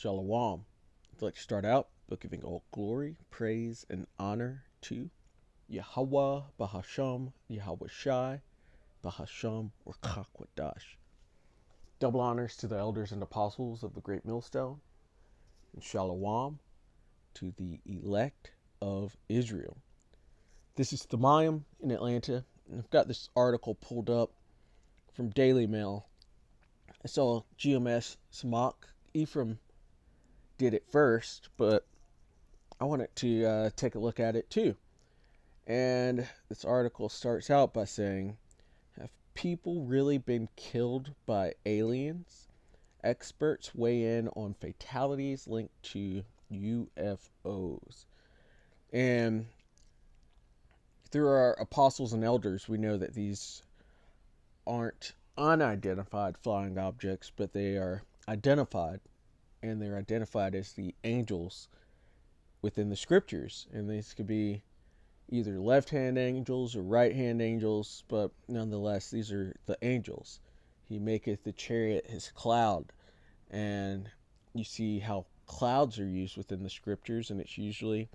Shalom. I'd like to start out by giving all glory, praise, and honor to Yahweh, Bahasham, Yahweh Shai, Bahasham, or Kakwadash. Double honors to the elders and apostles of the Great Millstone, and Shalom to the elect of Israel. This is Thamayim in Atlanta, and I've got this article pulled up from Daily Mail. I saw GMS Samak. Ephraim did it first, but I wanted to take a look at it too. And this article starts out by saying, have people really been killed by aliens? Experts weigh in on fatalities linked to UFOs. And through our apostles and elders, we know that these aren't unidentified flying objects, but they are identified, and they're identified as the angels within the scriptures. And these could be either left-hand angels or right-hand angels, but nonetheless, these are the angels. He maketh the chariot his cloud. And you see how clouds are used within the scriptures, and it's usually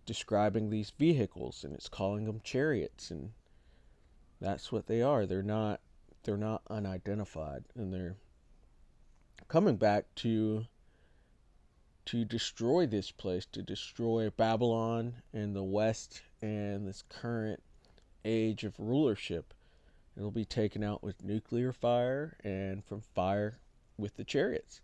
describing these vehicles, and it's calling them chariots, and that's what they are. They're not unidentified, and they're coming back to destroy this place, to destroy Babylon and the West and this current age of rulership. It'll be taken out with nuclear fire and from fire with the chariots.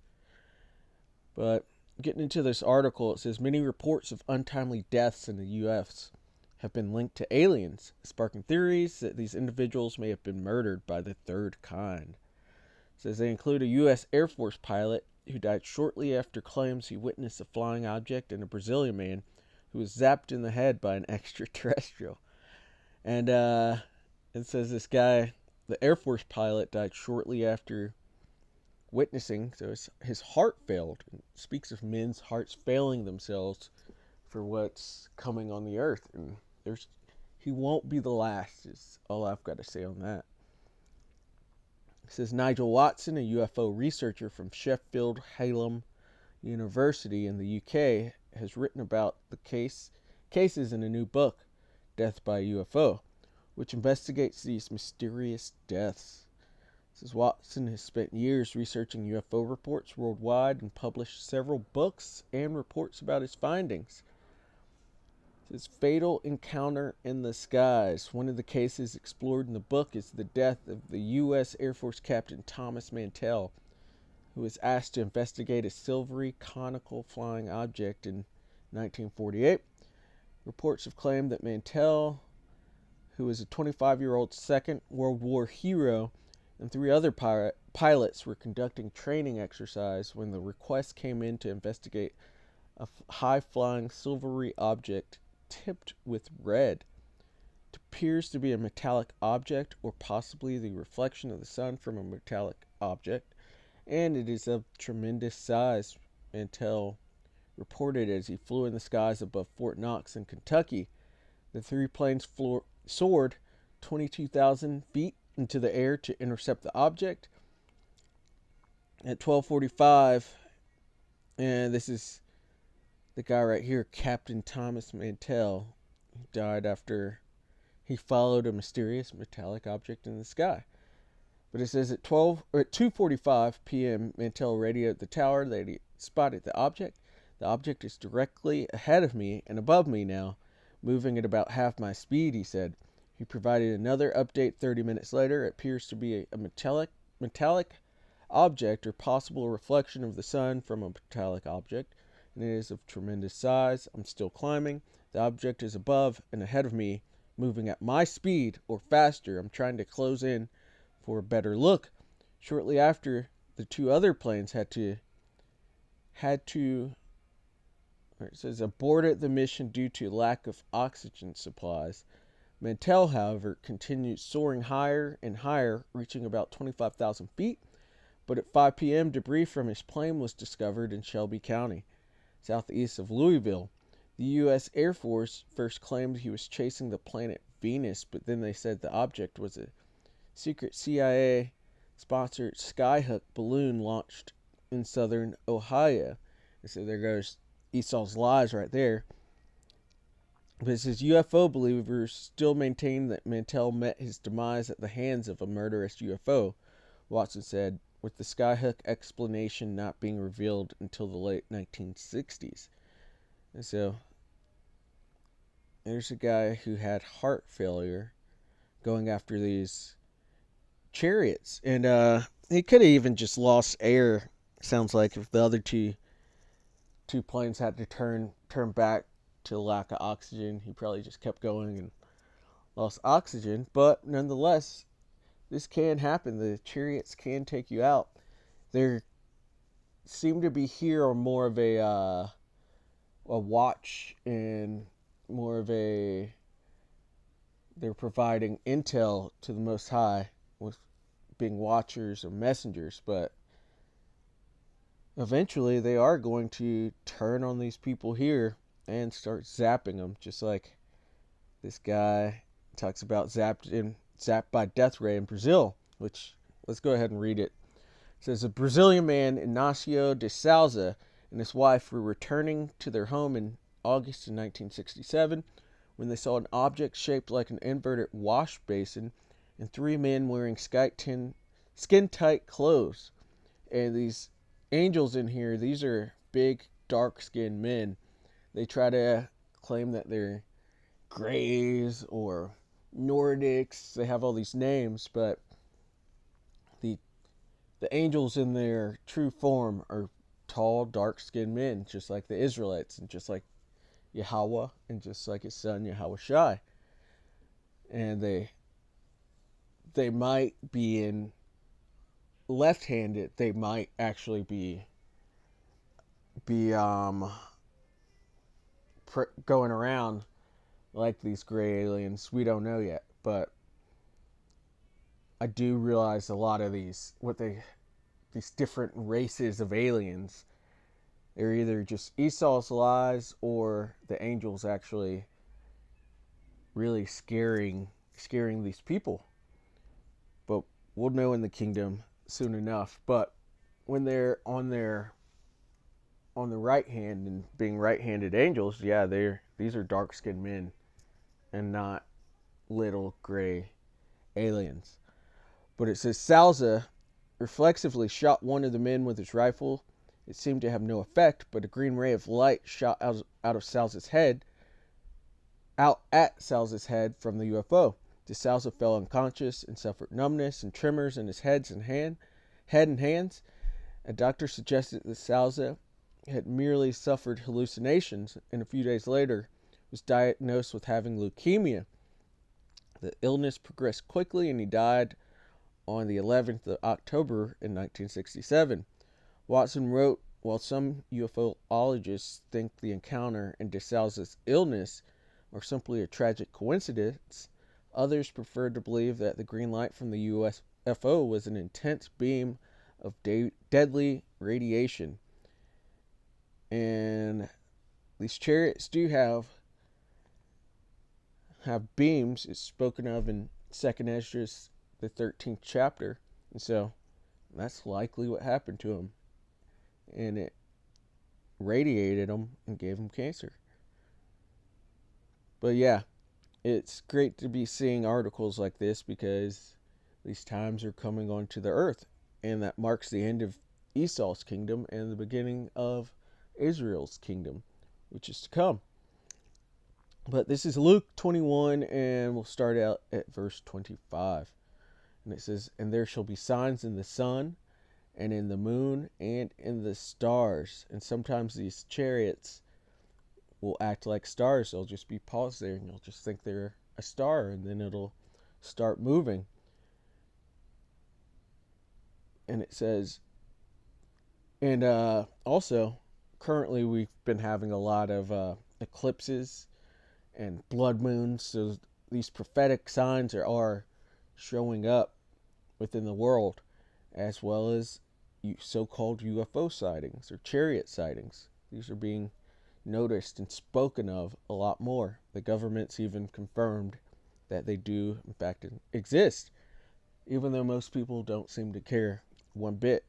But getting into this article, it says many reports of untimely deaths in the U.S. have been linked to aliens, sparking theories that these individuals may have been murdered by the third kind. It says they include a U.S. Air Force pilot who died shortly after claims he witnessed a flying object, and a Brazilian man who was zapped in the head by an extraterrestrial. And it says this guy, the Air Force pilot, died shortly after witnessing, so his heart failed. It speaks of men's hearts failing themselves for what's coming on the earth, and he won't be the last, is all I've got to say on that. It says Nigel Watson, a UFO researcher from Sheffield Hallam University in the UK, has written about the cases in a new book, Death by UFO, which investigates these mysterious deaths. It says Watson has spent years researching UFO reports worldwide and published several books and reports about his findings. This fatal encounter in the skies. One of the cases explored in the book is the death of the U.S. Air Force Captain Thomas Mantell, who was asked to investigate a silvery conical flying object in 1948. Reports have claimed that Mantell, who was a 25-year-old Second World War hero, and three other pilots were conducting training exercise when the request came in to investigate a high-flying silvery object tipped with red. It appears to be a metallic object, or possibly the reflection of the sun from a metallic object, and it is of tremendous size. Mantell reported as he flew in the skies above Fort Knox in Kentucky. The three planes soared 22,000 feet into the air to intercept the object. At 12:45, and this is the guy right here, Captain Thomas Mantell, he died after he followed a mysterious metallic object in the sky. But it says at 2:45 p.m., Mantell radioed the tower that he spotted the object. The object is directly ahead of me and above me now, moving at about half my speed, he said. He provided another update 30 minutes later. It appears to be a metallic object, or possible reflection of the sun from a metallic object, and it is of tremendous size. I'm still climbing. The object is above and ahead of me, moving at my speed or faster. I'm trying to close in for a better look. Shortly after, the two other planes had to it says aborted the mission due to lack of oxygen supplies. Mantell, however, continued soaring higher and higher, reaching about 25,000 feet. But at 5 p.m., debris from his plane was discovered in Shelby County, southeast of Louisville. The U.S. Air Force first claimed he was chasing the planet Venus, but then they said the object was a secret CIA-sponsored skyhook balloon launched in southern Ohio. And so there goes Esau's lies right there. But it says UFO believers still maintain that Mantell met his demise at the hands of a murderous UFO, Watson said, with the skyhook explanation not being revealed until the late 1960s. And so there's a guy who had heart failure going after these Chariots. And he could have even just lost air, sounds like, if the other two planes had to turn back to lack of oxygen. He probably just kept going and lost oxygen. But nonetheless, this can happen. The Chariots can take you out. They seem to be here on more of a watch and more of a, they're providing intel to the Most High with being watchers or messengers, but eventually they are going to turn on these people here and start zapping them, just like this guy talks about zapped by death ray in Brazil, which, let's go ahead and read it. It says, a Brazilian man, Inácio de Souza, and his wife were returning to their home in August of 1967 when they saw an object shaped like an inverted wash basin and three men wearing skin-tight clothes. And these angels in here, these are big, dark-skinned men. They try to claim that they're Greys or Nordics. They have all these names, but the angels in their true form are tall, dark-skinned men, just like the Israelites, and just like Yahweh, and just like his son Yahweh Shai. And they might be in left-handed. They might actually be going around like these gray aliens. We don't know yet, but I do realize a lot of these different races of aliens, they're either just Esau's lies or the angels actually really scaring these people. But we'll know in the kingdom soon enough. But when they're on the right hand and being right-handed angels, yeah, these are dark-skinned men and not little gray aliens. But it says Souza reflexively shot one of the men with his rifle. It seemed to have no effect, but a green ray of light shot out at Souza's head from the UFO. De Souza fell unconscious and suffered numbness and tremors in his head and hands. A doctor suggested that Souza had merely suffered hallucinations, and a few days later was diagnosed with having leukemia. The illness progressed quickly, and he died on the 11th of October in 1967. Watson wrote, while some ufologists think the encounter and De Souza's illness are simply a tragic coincidence, others prefer to believe that the green light from the UFO was an intense beam of deadly radiation. And these chariots do have beams. It's spoken of in 2nd Esdras, the 13th chapter. And so that's likely what happened to him. And it radiated him and gave him cancer. But yeah, it's great to be seeing articles like this because these times are coming onto the earth. And that marks the end of Esau's kingdom and the beginning of Israel's kingdom, which is to come. But this is Luke 21, and we'll start out at verse 25. And it says, and there shall be signs in the sun, and in the moon, and in the stars. And sometimes these chariots will act like stars. They'll just be paused there, and you'll just think they're a star, and then it'll start moving. And it says, and also, currently we've been having a lot of eclipses and blood moons, so these prophetic signs are showing up within the world, as well as so-called UFO sightings or chariot sightings. These are being noticed and spoken of a lot more. The government's even confirmed that they do, in fact, exist, even though most people don't seem to care one bit.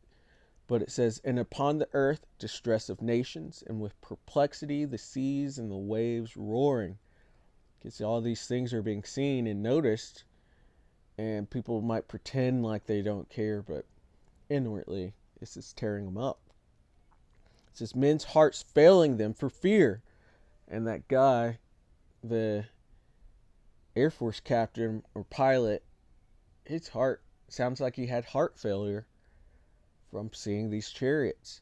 But it says, and upon the earth distress of nations, and with perplexity the seas and the waves roaring. Because all these things are being seen and noticed, and people might pretend like they don't care, but inwardly this is tearing them up. It says, men's hearts failing them for fear. And that guy, the Air Force captain or pilot, his heart sounds like he had heart failure from seeing these chariots.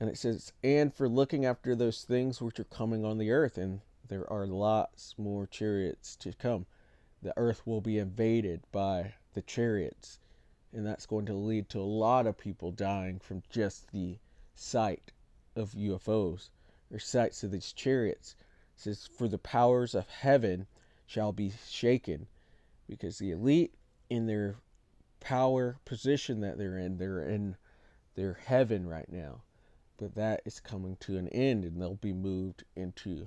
And it says, and for looking after those things which are coming on the earth. And there are lots more chariots to come. The earth will be invaded by the chariots. And that's going to lead to a lot of people dying from just the sight of UFOs or sights of these chariots. It says, for the powers of heaven shall be shaken. Because the elite, in their power position that they're in their heaven right now. But that is coming to an end, and they'll be moved into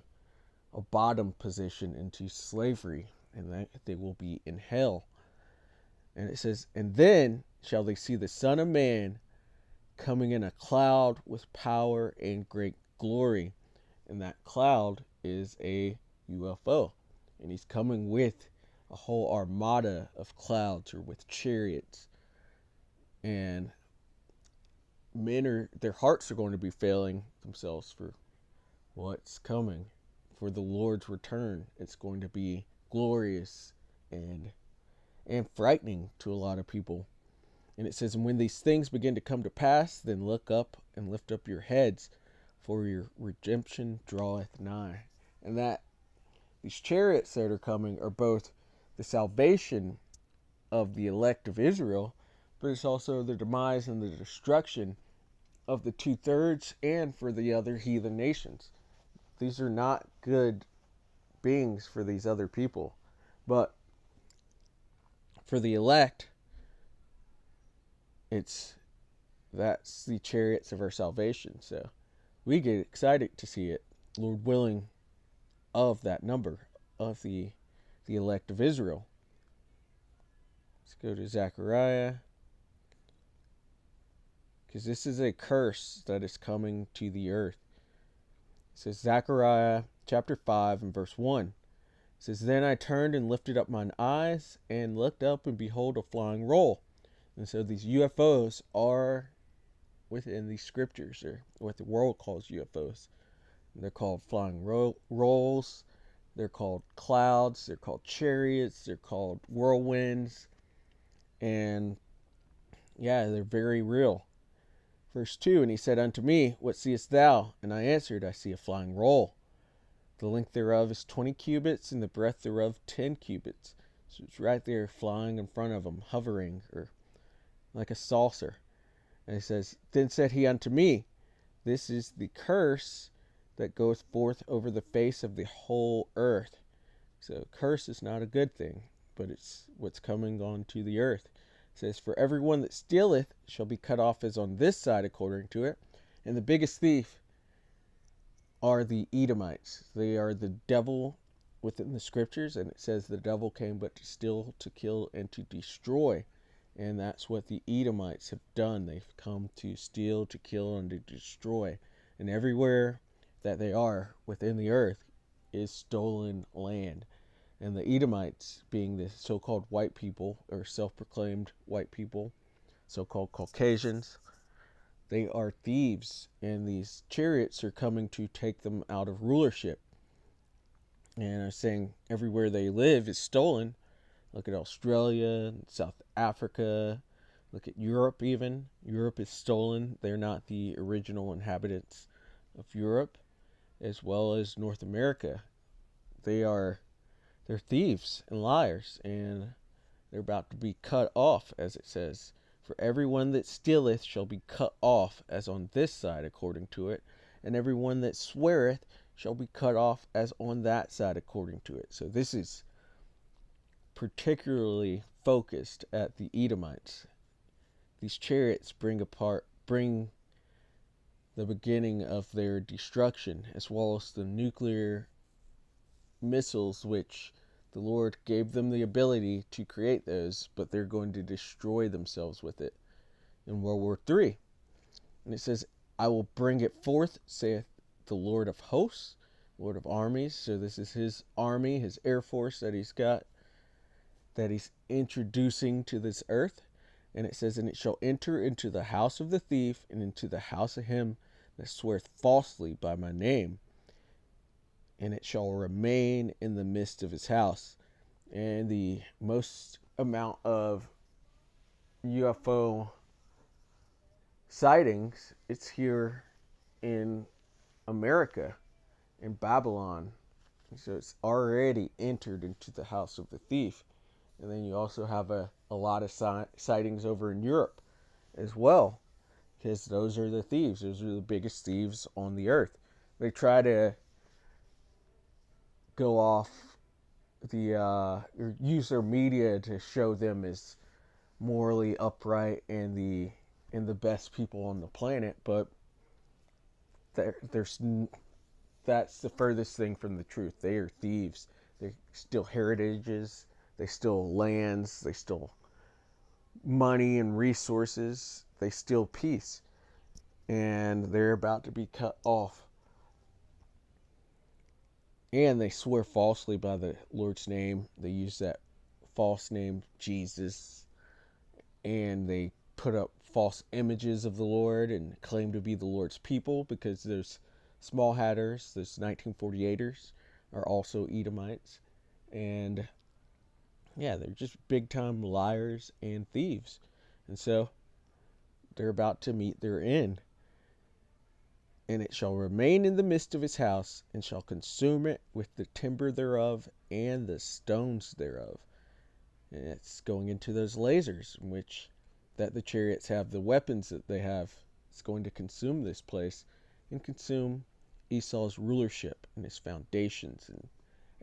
a bottom position, into slavery, and that they will be in hell. And it says, and then shall they see the Son of Man coming in a cloud with power and great glory. And that cloud is a UFO. And he's coming with a whole armada of clouds, or with chariots. And their hearts are going to be failing themselves for what's coming, for the Lord's return. It's going to be glorious and frightening to a lot of people. And it says, and when these things begin to come to pass, then look up and lift up your heads, for your redemption draweth nigh. And that these chariots that are coming are both the salvation of the elect of Israel, but it's also the demise and the destruction of the 2/3 and for the other heathen nations. These are not good beings for these other people. But for the elect, that's the chariots of our salvation. So we get excited to see it, Lord willing, of that number of the elect of Israel. Let's go to Zechariah, because this is a curse that is coming to the earth. It says, Zechariah chapter 5 and verse 1. It says, then I turned and lifted up mine eyes and looked up, and behold, a flying roll. And so these UFOs are within these scriptures, or what the world calls UFOs. They're called flying rolls. They're called clouds. They're called chariots. They're called whirlwinds. And yeah, they're very real. Verse 2, and he said unto me, what seest thou? And I answered, I see a flying roll. The length thereof is 20 cubits, and the breadth thereof 10 cubits. So it's right there flying in front of him, hovering, or like a saucer. And he says, then said he unto me, this is the curse that goeth forth over the face of the whole earth. So curse is not a good thing, but it's what's coming on to the earth. It says, for everyone that stealeth shall be cut off as on this side according to it. And the biggest thief are the Edomites. They are the devil within the scriptures, and it says the devil came but to steal, to kill, and to destroy. And that's what the Edomites have done. They've come to steal, to kill, and to destroy. And everywhere that they are within the earth is stolen land. And the Edomites, being the so-called white people, or self-proclaimed white people, so-called Caucasians, they are thieves, and these chariots are coming to take them out of rulership. And I'm saying everywhere they live is stolen. Look at Australia, South Africa, look at Europe even. Europe is stolen. They're not the original inhabitants of Europe, as well as North America. They're thieves and liars, and they're about to be cut off, as it says. For everyone that stealeth shall be cut off as on this side according to it, and everyone that sweareth shall be cut off as on that side according to it. So this is particularly focused at the Edomites. These chariots bring the beginning of their destruction, as well as the nuclear missiles, which the Lord gave them the ability to create those, but they're going to destroy themselves with it in World War III. And it says, I will bring it forth, saith the Lord of hosts, Lord of armies. So this is his army, his air force that he's got, that he's introducing to this earth. And it says, and it shall enter into the house of the thief, and into the house of him that sweareth falsely by my name, and it shall remain in the midst of his house. And the most amount of UFO sightings, it's here in America, in Babylon. So it's already entered into the house of the thief. And then you also have a lot of sightings over in Europe as well, because those are the thieves. Those are the biggest thieves on the earth. They try to go off or use their media to show them as morally upright and the best people on the planet, but there's that's the furthest thing from the truth. They are thieves. They steal heritages, they steal lands, they steal money and resources, they steal peace, and they're about to be cut off. And they swear falsely by the Lord's name. They use that false name, Jesus, and they put up false images of the Lord and claim to be the Lord's people, because those small hatters, those 1948ers, are also Edomites. And yeah, they're just big time liars and thieves. And so they're about to meet their end. And it shall remain in the midst of his house, and shall consume it with the timber thereof and the stones thereof. And it's going into those lasers, in which that the chariots have, the weapons that they have. It's going to consume this place and consume Esau's rulership and his foundations and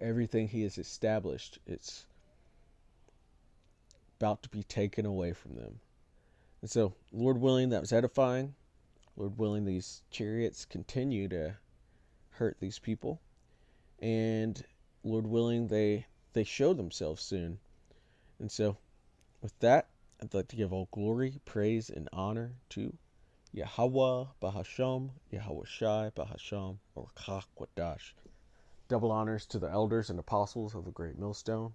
everything he has established. It's about to be taken away from them. And so, Lord willing, that was edifying. Lord willing, these chariots continue to hurt these people. And Lord willing, they show themselves soon. And so, with that, I'd like to give all glory, praise, and honor to Yahweh Bahasham, Yahweh Shai Bahasham, or Chakwadash. Double honors to the elders and apostles of the Great Millstone,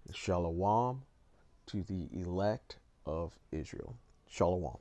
and Shalom to the elect of Israel. Shalom.